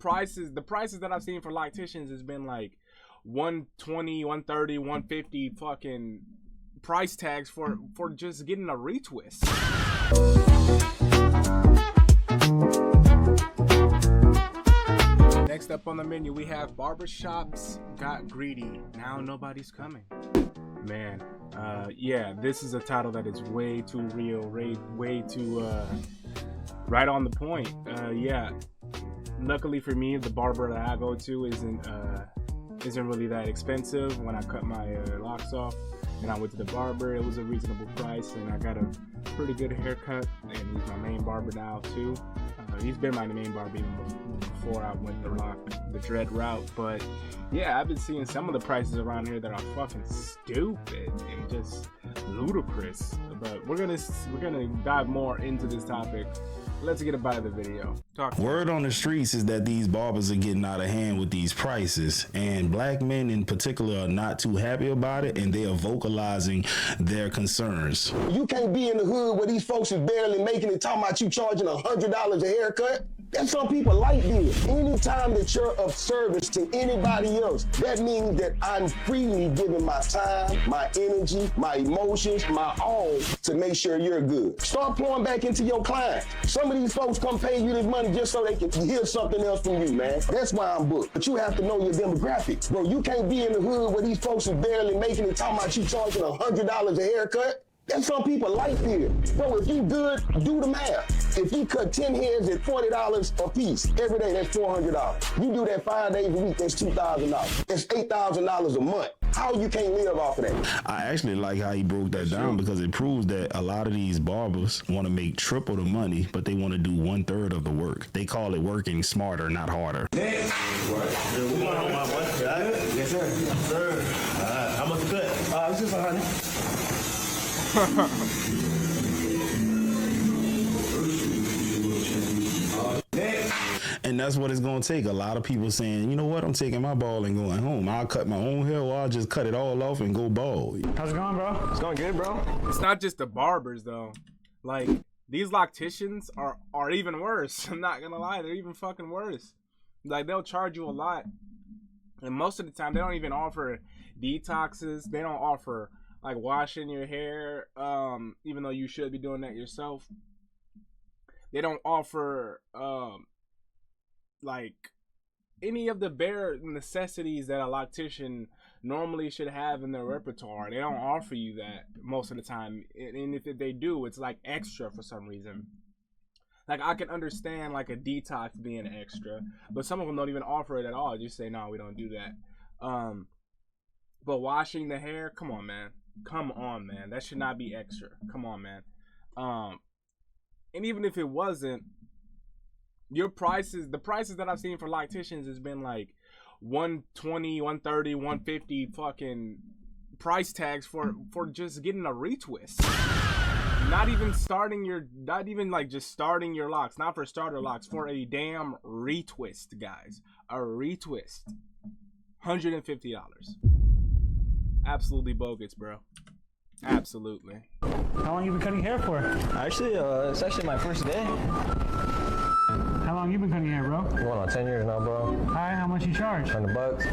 prices that I've seen for locticians has been like 120, 130, 150 fucking price tags for just getting a retwist. Next up on the menu, we have barbershops got greedy. Now nobody's coming. Man, yeah, this is a title that is way too real, way too right on the point. Yeah, luckily for me, the barber that I go to isn't really that expensive. When I cut my locks off and I went to the barber, it was a reasonable price, and I got a pretty good haircut, and he's my main barber now too. He's been my main barber even before I went the dread route. But yeah, I've been seeing some of the prices around here that are fucking stupid and just ludicrous. But we're gonna dive more into this topic. Let's get about the video. Word on the streets is that these barbers are getting out of hand with these prices, and black men in particular are not too happy about it, and they are vocalizing their concerns. You can't be in the hood where these folks is barely making it, talking about you charging $100 a haircut. That's some people like this. Anytime that you're of service to anybody else, that means that I'm freely giving my time, my energy, my emotions, my all to make sure you're good. Start pouring back into your client. Some of these folks come pay you this money just so they can hear something else from you, man. That's why I'm booked. But you have to know your demographics. Bro, you can't be in the hood where these folks is barely making it, talking about you charging $100 a haircut. That's some people like this. Bro, if you good, do the math. If you cut 10 heads at $40 a piece, every day that's $400. You do that 5 days a week, that's $2,000. That's $8,000 a month. How you can't live off of that? I actually like how he broke that down, because it proves that a lot of these barbers want to make triple the money, but they want to do 1/3 of the work. They call it working smarter, not harder. Next. What? We going home, my boy. Yes, sir. Yes, sir. How much you cut? It's just 100. And that's what it's going to take. A lot of people saying, you know what, I'm taking my ball and going home. I'll cut my own hair, or I'll just cut it all off and go bald. How's it going, bro? It's going good, bro. It's not just the barbers though. Like, these locticians are even worse. I'm not gonna lie, they're even fucking worse. Like, they'll charge you a lot, and most of the time they don't even offer detoxes. They don't offer like washing your hair, even though you should be doing that yourself. They don't offer like any of the bare necessities that a loctician normally should have in their repertoire. They don't offer you that most of the time, and if they do, it's like extra for some reason. Like, I can understand like a detox being extra, but some of them don't even offer it at all. Just say, no, we don't do that. But washing the hair, come on, man. Come on, man. That should not be extra. Come on, man. And even if it wasn't, the prices that I've seen for locticians has been like 120, 130, 150 fucking price tags for just getting a retwist. Not even just starting your locks, not for starter locks, for a damn retwist, guys. A retwist. $150. Absolutely bogus, bro. Absolutely. How long you been cutting hair for? Actually, it's actually my first day. How long you been cutting hair, bro? Going on 10 years now, bro. Hi, how much you charge? $100.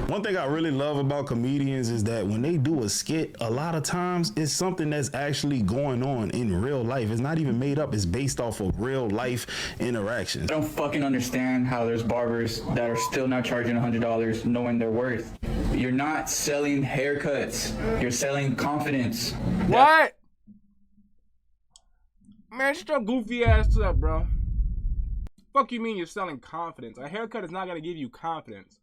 One thing I really love about comedians is that when they do a skit, a lot of times it's something that's actually going on in real life. It's not even made up. It's based off of real life interactions. I don't fucking understand how there's barbers that are still not charging $100 knowing their worth. You're not selling haircuts. You're selling confidence. What? Man, shut your goofy ass up, bro. Fuck you mean you're selling confidence? A haircut is not gonna give you confidence.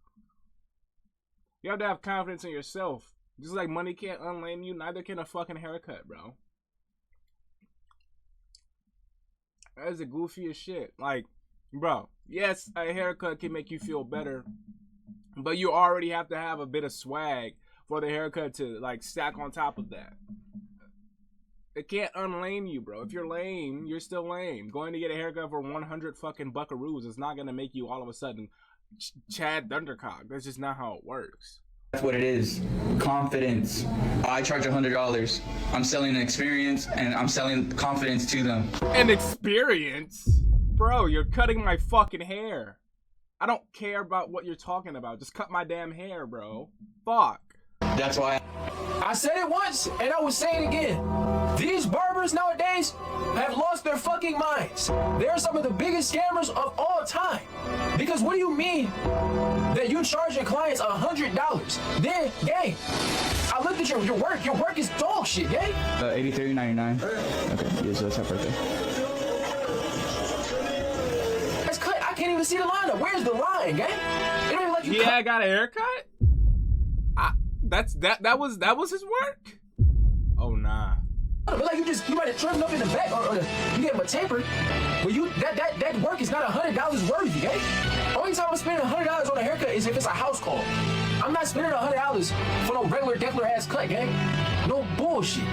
You have to have confidence in yourself. Just like money can't unlame you, neither can a fucking haircut, bro. That is the goofiest shit. Like, bro, yes, a haircut can make you feel better, but you already have to have a bit of swag for the haircut to like stack on top of that. It can't unlame you, bro. If you're lame, you're still lame. Going to get a haircut for 100 fucking buckaroos is not gonna make you all of a sudden Chad Thundercock. That's just not how it works. That's what it is. Confidence. I charge $100. I'm selling an experience and I'm selling confidence to them. An experience? Bro, you're cutting my fucking hair. I don't care about what you're talking about. Just cut my damn hair, bro. Fuck. That's why I said it once, and I will say it again. These barbers nowadays have lost their fucking minds. They're some of the biggest scammers of all time. Because what do you mean that you charge your clients $100? Then, gang, I looked at your work. Your work is dog shit, gang. $83.99. Okay, yeah, so that's right there. That's cut. I can't even see the line up. Where's the line, gang? They don't even let you cut. I got a haircut? That was his work? Oh nah. But like you might have trimmed up in the back or you gave him a taper, but that work is not $100 worthy, gang. Only time I'm spending $100 on a haircut is if it's a house call. I'm not spending $100 for no regular ass cut, gang. No bullshit.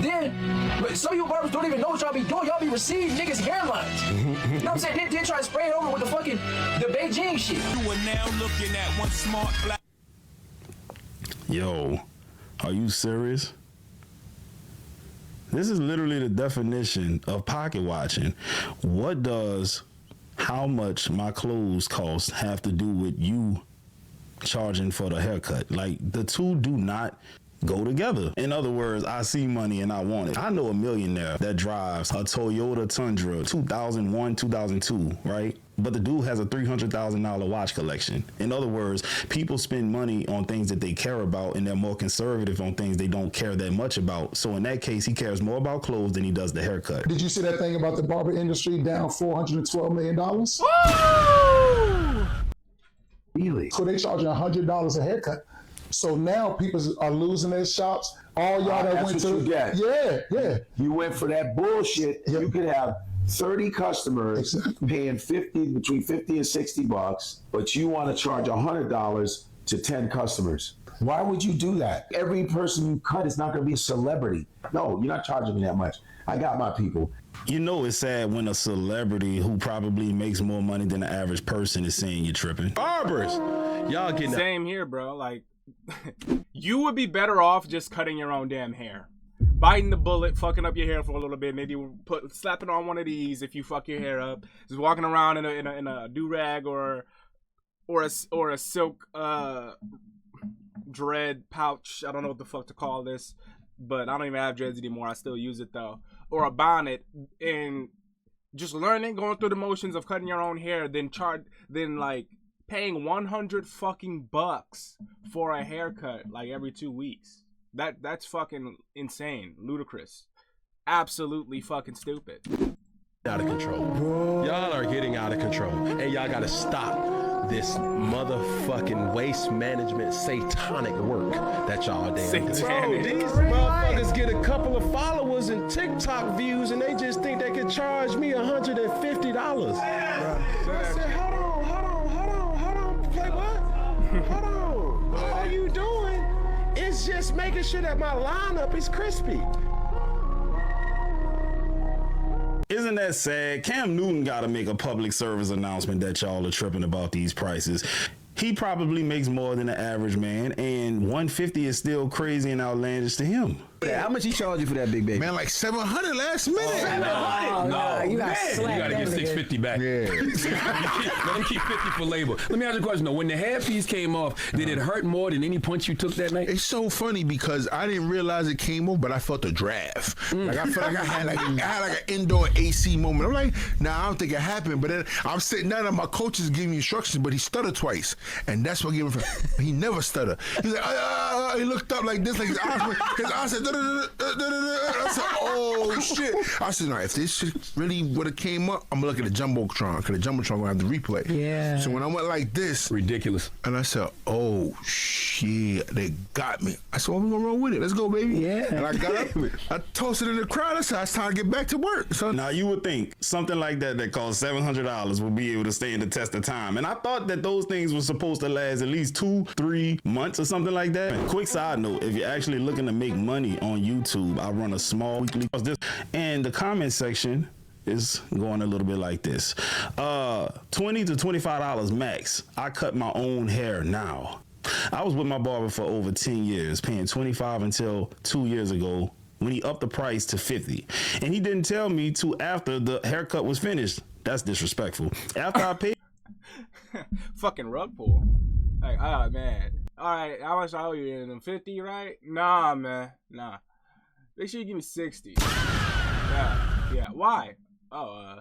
Then, but some of you barbers don't even know what y'all be doing. Y'all be receiving niggas' hairlines. You know what I'm saying? Then try to spray it over with the Beijing shit. You are now looking at one smart black. Yo, are you serious? This is literally the definition of pocket watching. What does how much my clothes cost have to do with you charging for the haircut? Like, the two do not go together. In other words, I see money and I want it. I know a millionaire that drives a Toyota Tundra 2001, 2002, right? But the dude has a $300,000 watch collection. In other words, people spend money on things that they care about, and they're more conservative on things they don't care that much about. So in that case, he cares more about clothes than he does the haircut. Did you see that thing about the barber industry down $412 million? Woo! Really? So they charging $100 a haircut. So now people are losing their shops. All y'all that went to, you get. Yeah. You went for that bullshit. Yep. You could have 30 customers paying between 50 and 60 bucks, but you want to charge $100 to 10 customers. Why would you do that? Every person you cut is not going to be a celebrity. No, you're not charging me that much. I got my people. You know it's sad when a celebrity who probably makes more money than the average person is saying you're tripping. Barbers, y'all getting same here, bro. Like, you would be better off just cutting your own damn hair. Biting the bullet, fucking up your hair for a little bit, maybe slapping on one of these if you fuck your hair up. Just walking around in a do-rag or a silk dread pouch. I don't know what the fuck to call this, but I don't even have dreads anymore. I still use it though. Or a bonnet, and just learning, going through the motions of cutting your own hair, then like paying 100 fucking bucks for a haircut like every 2 weeks. That's fucking insane, ludicrous, absolutely fucking stupid. Out of control. Y'all are getting out of control, and y'all gotta stop this motherfucking waste management satanic work that y'all damn do. Bro, these motherfuckers get a couple of followers and TikTok views, and they just think they can charge me $150. I said, hold on, play what? Hold on. All you doing is just making sure that my lineup is crispy. Isn't that sad? Cam Newton got to make a public service announcement that y'all are tripping about these prices. He probably makes more than the average man, and $150 is still crazy and outlandish to him. Yeah, how much he charge you for that big baby? Man, like $700 last minute. No, you gotta get $650 back. Yeah. Let him keep 50 for labor. Let me ask you a question though. When the hair piece came off, did it hurt more than any punch you took that night? It's so funny because I didn't realize it came off, but I felt a draft. Like I felt like I had like an indoor AC moment. I'm like, nah, I don't think it happened. But then I'm sitting down and my coach is giving me instructions, but he stuttered twice, and that's what gave him. He never stuttered. He's like, he looked up like this, like his eyes said. I said, oh shit. I said, no, if this shit really would have came up, I'm gonna look at the Jumbotron, because the Jumbotron gonna have the replay. Yeah. So when I went like this. Ridiculous. And I said, oh shit, they got me. I said, well, we're gonna roll with it. Let's go, baby. Yeah. And I got up, I toasted in the crowd. I said, it's time to get back to work. So now you would think something like that costs $700 would be able to stand the test of time. And I thought that those things were supposed to last at least 2-3 months or something like that. Quick side note, if you're actually looking to make money on YouTube, I run a small weekly course, and the comment section is going a little bit like this. $20 to $25 max. I cut my own hair now. I was with my barber for over 10 years, paying $25 until 2 years ago when he upped the price to $50. And he didn't tell me till after the haircut was finished. That's disrespectful. After I paid fucking rug pull. Like, oh man. Alright, how much I owe you in them? 50, right? Nah, man. Nah. Make sure you give me 60. Yeah. Why? Oh,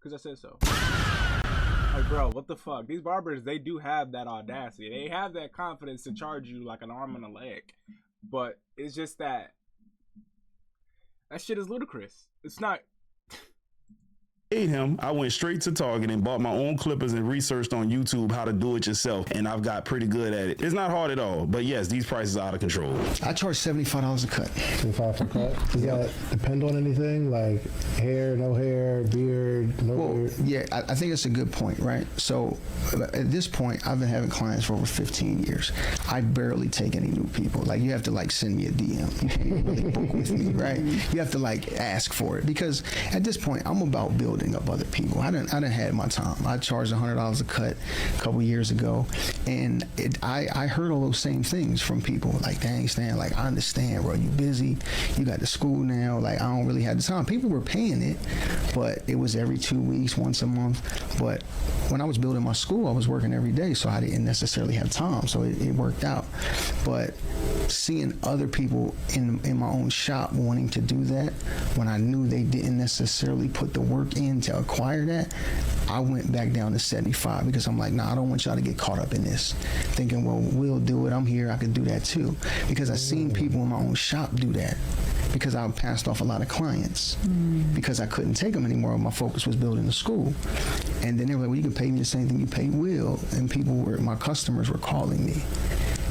cause I said so. Like, bro, what the fuck? These barbers, they do have that audacity. They have that confidence to charge you like an arm and a leg. But it's just that shit is ludicrous. It's not. him, I went straight to Target and bought my own clippers and researched on YouTube how to do it yourself, and I've got pretty good at it. It's not hard at all, but yes, these prices are out of control. I charge $75 a cut. $75 a cut? Does that depend on anything, like hair, no hair, beard, no beard? Yeah, I think it's a good point, right? So at this point, I've been having clients for over 15 years. I barely take any new people. Like, you have to like send me a DM. You can't really book with me, right? You have to like ask for it, because at this point, I'm about building up other people. I done had my time. I charged $100 a cut a couple years ago, and I heard all those same things from people. Like, dang, Stan, like, I understand, bro. You busy. You got the school now. Like, I don't really have the time. People were paying it, but it was every 2 weeks, once a month. But when I was building my school, I was working every day, so I didn't necessarily have time. So it worked out. But seeing other people in my own shop wanting to do that, when I knew they didn't necessarily put the work in to acquire that, I went back down to 75, because I'm like, nah, I don't want y'all to get caught up in this, thinking, well, we'll do it. I'm here. I can do that too. Because I've seen people in my own shop do that, because I passed off a lot of clients because I couldn't take them anymore. My focus was building the school. And then they were like, well, you can pay me the same thing you pay Will. And my customers were calling me.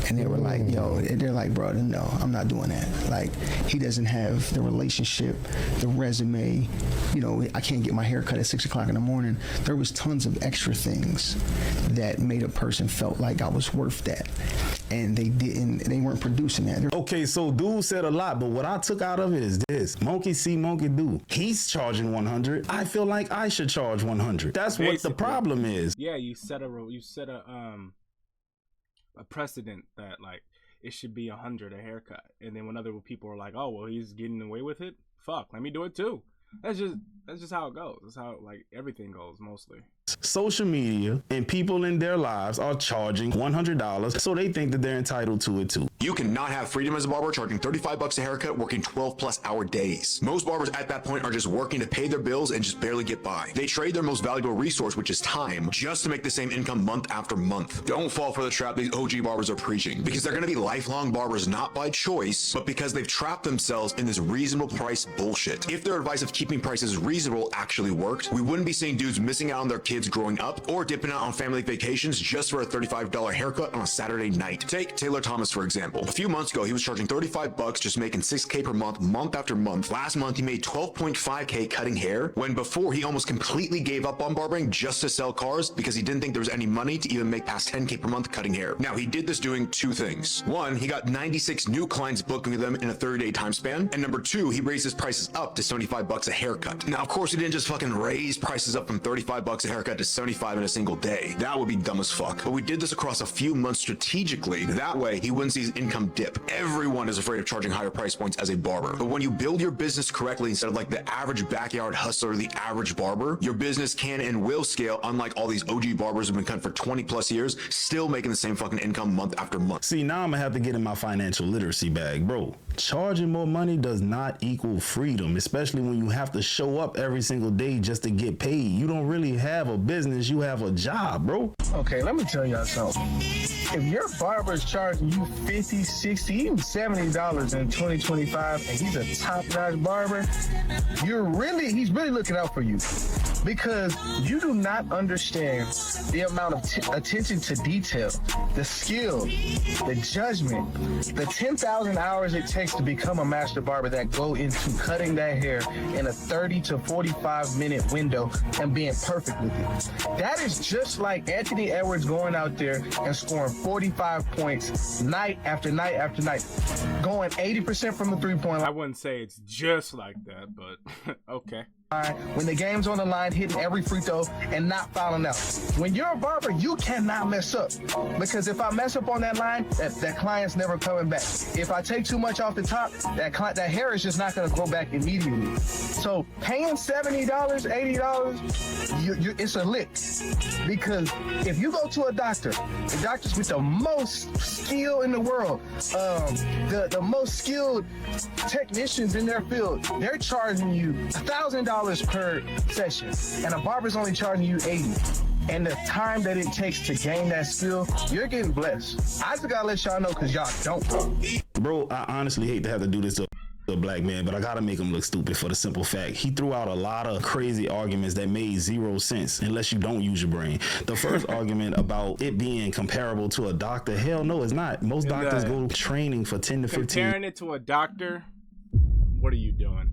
And they were like, yo, they're like, bro, no, I'm not doing that. Like, he doesn't have the relationship, the resume. You know, I can't get my hair cut at 6 o'clock in the morning. There was tons of extra things that made a person felt like I was worth that. And they weren't producing that. Okay, so dude said a lot, but what I took out of it is this: monkey see, monkey do. He's charging 100. I feel like I should charge 100. That's basically what the problem is. Yeah, you set a precedent that like it should be 100 a haircut, and then when other people are like, oh well, he's getting away with it, fuck, let me do it too. That's just how it goes. That's how like everything goes mostly. Social media and people in their lives are charging $100, so they think that they're entitled to it too. You cannot have freedom as a barber charging $35 a haircut, working 12+ hour days. Most barbers at that point are just working to pay their bills and just barely get by. They trade their most valuable resource, which is time, just to make the same income month after month. Don't fall for the trap these OG barbers are preaching, because they're going to be lifelong barbers not by choice, but because they've trapped themselves in this reasonable price bullshit. If their advice of keeping prices reasonable actually worked, we wouldn't be seeing dudes missing out on their kids growing up or dipping out on family vacations just for a $35 haircut on a Saturday night. Take Taylor Thomas, for example. A few months ago, he was charging $35, just making $6K per month, month after month. Last month, he made $12.5K cutting hair, when before he almost completely gave up on barbering just to sell cars because he didn't think there was any money to even make past $10K per month cutting hair. Now, he did this doing two things. One, he got 96 new clients booking with them in a 30-day time span. And number two, he raised his prices up to $75 a haircut. Now, of course, he didn't just fucking raise prices up from $35 a haircut to $75 in a single day. That would be dumb as fuck. But we did this across a few months strategically. That way, he wouldn't see his income dip. Everyone is afraid of charging higher price points as a barber. But when you build your business correctly, instead of like the average backyard hustler, the average barber, your business can and will scale, unlike all these OG barbers who've been cutting for 20+ years, still making the same fucking income month after month. See, now I'm gonna have to get in my financial literacy bag, bro. Charging more money does not equal freedom, especially when you have to show up every single day just to get paid. You don't really have a business, you have a job, bro. Okay, let me tell y'all something. If your barber is charging you $50, $60, even $70 in 2025, and he's a top-notch barber, he's really looking out for you, because you do not understand the amount of attention to detail, the skill, the judgment, the 10,000 hours it takes to become a master barber that go into cutting that hair in a 30 to 45 minute window and being perfect with it. That is just like Anthony Edwards going out there and scoring 45 points night after night after night, going 80% from the 3-point line. I wouldn't say it's just like that, but okay. when the game's on the line, hitting every free throw and not fouling out. When you're a barber, you cannot mess up, because if I mess up on that line, that client's never coming back. If I take too much off the top, that hair is just not going to grow back immediately. So paying $70, $80, it's a lick, because if you go to a doctor, the doctors with the most skill in the world, the most skilled technicians in their field, they're charging you $1,000 per session, and a barber's only charging you $80. And the time that it takes to gain that skill, you're getting blessed. I just gotta let y'all know, because y'all don't. Bro, I honestly hate to have to do this to a black man, but I gotta make him look stupid for the simple fact he threw out a lot of crazy arguments that made zero sense unless you don't use your brain. The first argument about it being comparable to a doctor, hell no, it's not. Most doctors go training for 10 to 15. Comparing it to a doctor, what are you doing?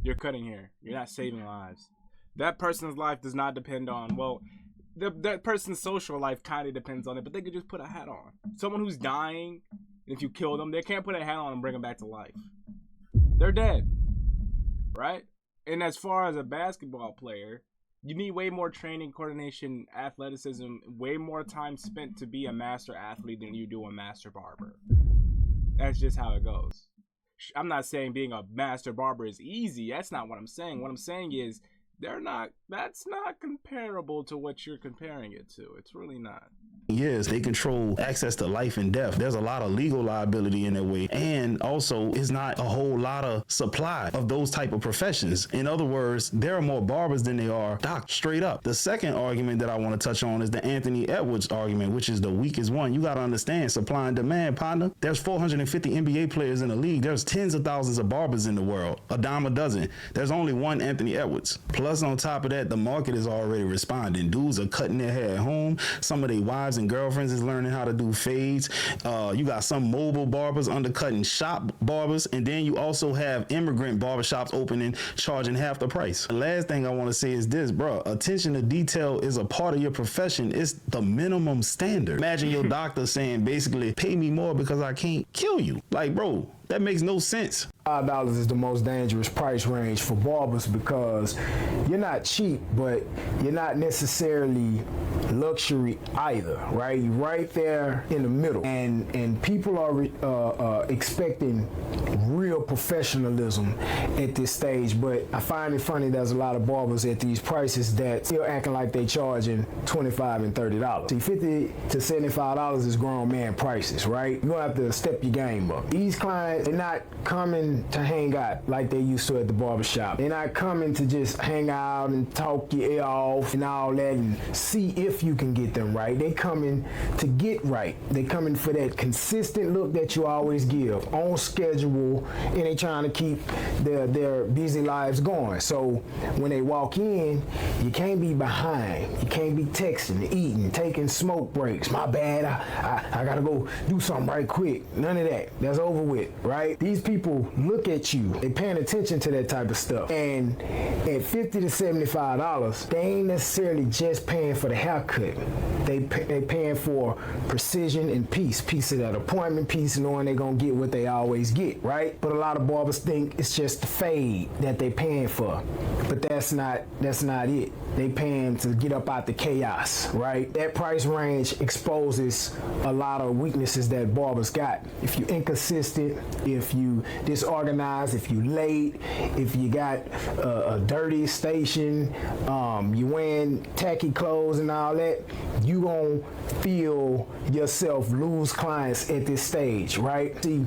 You're cutting hair. You're not saving lives. That person's life does not depend on, well, that person's social life kind of depends on it, but they could just put a hat on. Someone who's dying, if you kill them, they can't put a hat on and bring them back to life. They're dead, right? And as far as a basketball player, you need way more training, coordination, athleticism, way more time spent to be a master athlete than you do a master barber. That's just how it goes. I'm not saying being a master barber is easy. That's not what I'm saying. What I'm saying is that's not comparable to what you're comparing it to. It's really not. Yes, they control access to life and death. There's a lot of legal liability in that way. And also, it's not a whole lot of supply of those type of professions. In other words, there are more barbers than there are doctors, straight up. The second argument that I want to touch on is the Anthony Edwards argument, which is the weakest one. You got to understand supply and demand, partner. There's 450 NBA players in the league. There's tens of thousands of barbers in the world, a dime a dozen. There's only one Anthony Edwards. Plus, on top of that, the market is already responding. Dudes are cutting their hair at home. Some of their wives and girlfriends is learning how to do fades. You got some mobile barbers undercutting shop barbers, and then you also have immigrant barbershops opening, charging half the price. The last thing I want to say is this, bro. Attention to detail is a part of your profession. It's the minimum standard. Imagine your doctor saying, basically, pay me more because I can't kill you. Like, bro, that makes no sense. $5 is the most dangerous price range for barbers, because you're not cheap, but you're not necessarily luxury either, right? You're right there in the middle, and people are expecting real professionalism at this stage. But I find it funny there's a lot of barbers at these prices that still acting like they charging $25 and $30. See, $50 to $75 is grown man prices, right? You're gonna have to step your game up. These clients, they're not coming to hang out like they used to at the barbershop. They're not coming to just hang out and talk your ear off and all that and see if you can get them right. They coming to get right. They coming for that consistent look that you always give, on schedule, and they trying to keep their busy lives going. So when they walk in, you can't be behind. You can't be texting, eating, taking smoke breaks. My bad, I gotta go do something right quick. None of that. That's over with, right? These people look at you. They paying attention to that type of stuff. And at $50 to $75, they ain't necessarily just paying for the haircut. They paying for precision and peace of that appointment, peace knowing they're gonna get what they always get, right? But a lot of barbers think it's just the fade that they paying for. But that's not it. They paying to get up out the chaos, right? That price range exposes a lot of weaknesses that barbers got. If you inconsistent, if you disorganized, if you late, if you got a dirty station, you wearing tacky clothes and all that, you gonna feel yourself lose clients at this stage, right? See,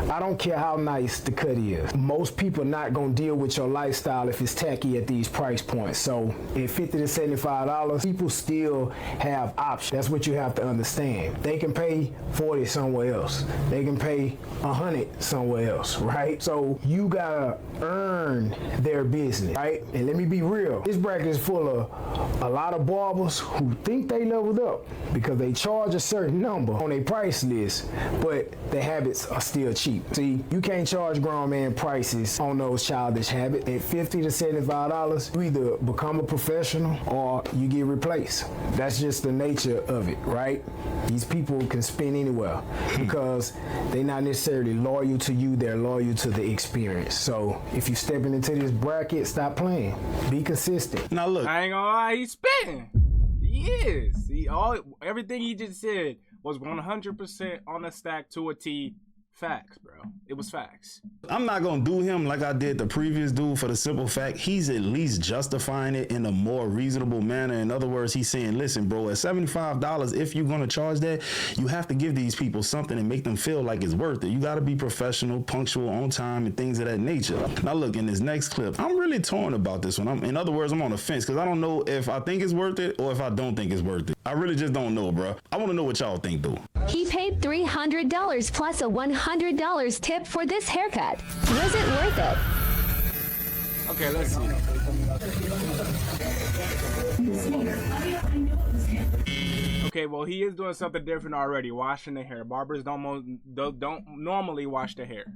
I don't care how nice the cut is. Most people not gonna deal with your lifestyle if it's tacky at these price points. So at $50 to $75, people still have options. That's what you have to understand. They can pay $40 somewhere else. They can pay $100 somewhere else, right? So you gotta earn their business, right? And let me be real. This bracket is full of a lot of barbers who think they leveled up because they charge a certain number on their price list, but their habits are still cheap. See, you can't charge grown man prices on those childish habits. At $50 to $75, you either become a professional or you get replaced. That's just the nature of it, right? These people can spin anywhere because they're not necessarily loyal loyal to you, they're loyal to the experience. So if you stepping into this bracket, stop playing. Be consistent. Now look, I ain't gonna lie, he's spitting. He is. Everything he just said was 100% on the stack to a T. Facts, bro. It was facts. I'm not gonna do him like I did the previous dude for the simple fact he's at least justifying it in a more reasonable manner. In other words, he's saying, listen, bro, at $75, if you're gonna charge that, you have to give these people something and make them feel like it's worth it. You gotta be professional, punctual, on time, and things of that nature. Now look, in this next clip, I'm really torn about this one. In other words, I'm on the fence because I don't know if I think it's worth it or if I don't think it's worth it. I really just don't know, bro. I wanna know what y'all think, though. He paid $300 plus a $100 tip for this haircut. Was it worth it? Okay, let's see. Okay, well, he is doing something different already, washing the hair. Barbers don't normally wash the hair.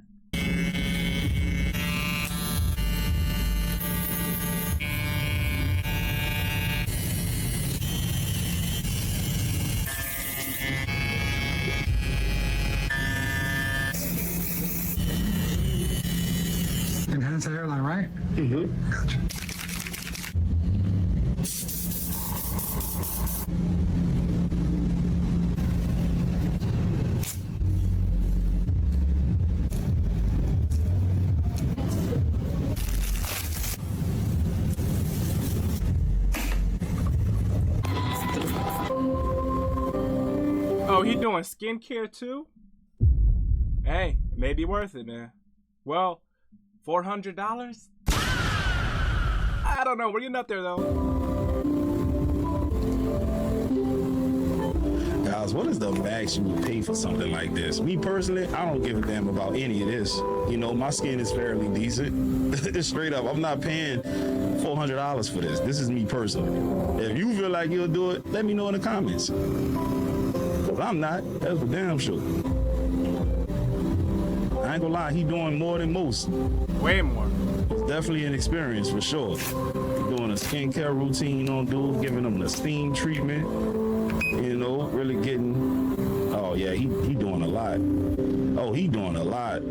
Enhance the hairline, right? Mm-hmm. Gotcha. Oh, he doing skincare too? Hey, maybe worth it, man. Well, $400? I don't know. We're getting up there, though. Guys, what is the max you would pay for something like this? Me personally, I don't give a damn about any of this. You know, my skin is fairly decent. Straight up, I'm not paying $400 for this. This is me personally. If you feel like you'll do it, let me know in the comments. Because I'm not. That's for damn sure. I ain't gonna lie, he doing more than most. Way more. It's definitely an experience for sure. Doing a skincare routine on dude, giving him the steam treatment. You know, really getting. Oh yeah, he doing a lot. Oh, he doing a lot.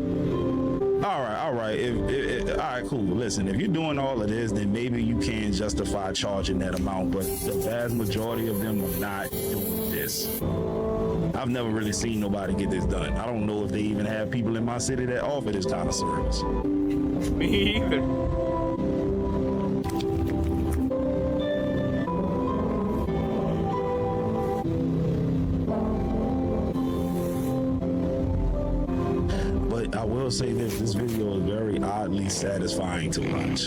All right. All right, cool. Listen, if you're doing all of this, then maybe you can justify charging that amount. But the vast majority of them are not doing this. I've never really seen nobody get this done. I don't know if they even have people in my city that offer this kind of service. Me either. But I will say this video is very oddly satisfying to watch.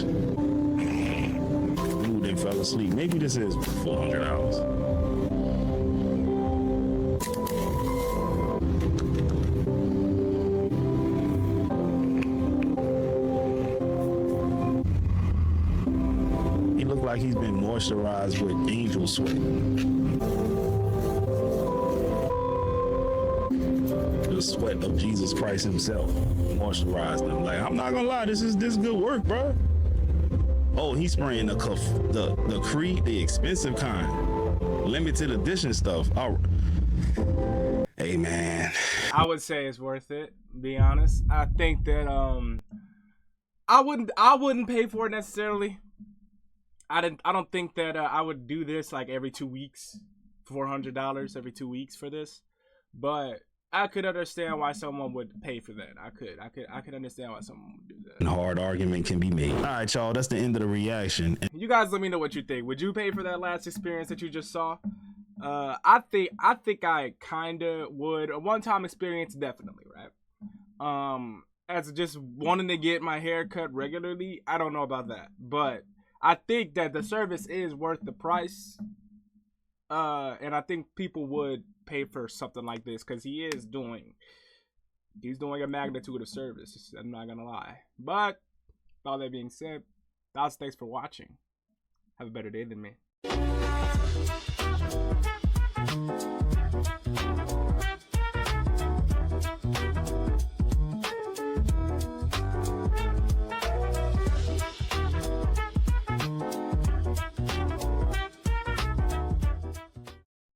Dude then fell asleep. Maybe this is $400. Like he's been moisturized with angel sweat. The sweat of Jesus Christ himself moisturized them. Like, I'm not gonna lie, this is good work, bro. Oh, he's spraying the Creed, the expensive kind, limited edition stuff. Oh. Hey man, I would say it's worth it. Be honest, I think that I wouldn't pay for it necessarily. I don't think that I would do this like every 2 weeks, $400 every 2 weeks for this, but I could understand why someone would pay for that. I could understand why someone would do that. Hard argument can be made. All right, y'all, that's the end of the reaction. You guys let me know what you think. Would you pay for that last experience that you just saw? I think I kinda would. A one-time experience, definitely, right? As just wanting to get my hair cut regularly, I don't know about that, but I think that the service is worth the price, and I think people would pay for something like this because he's doing a magnitude of service. I'm not gonna lie. But with all that being said, thanks for watching. Have a better day than me.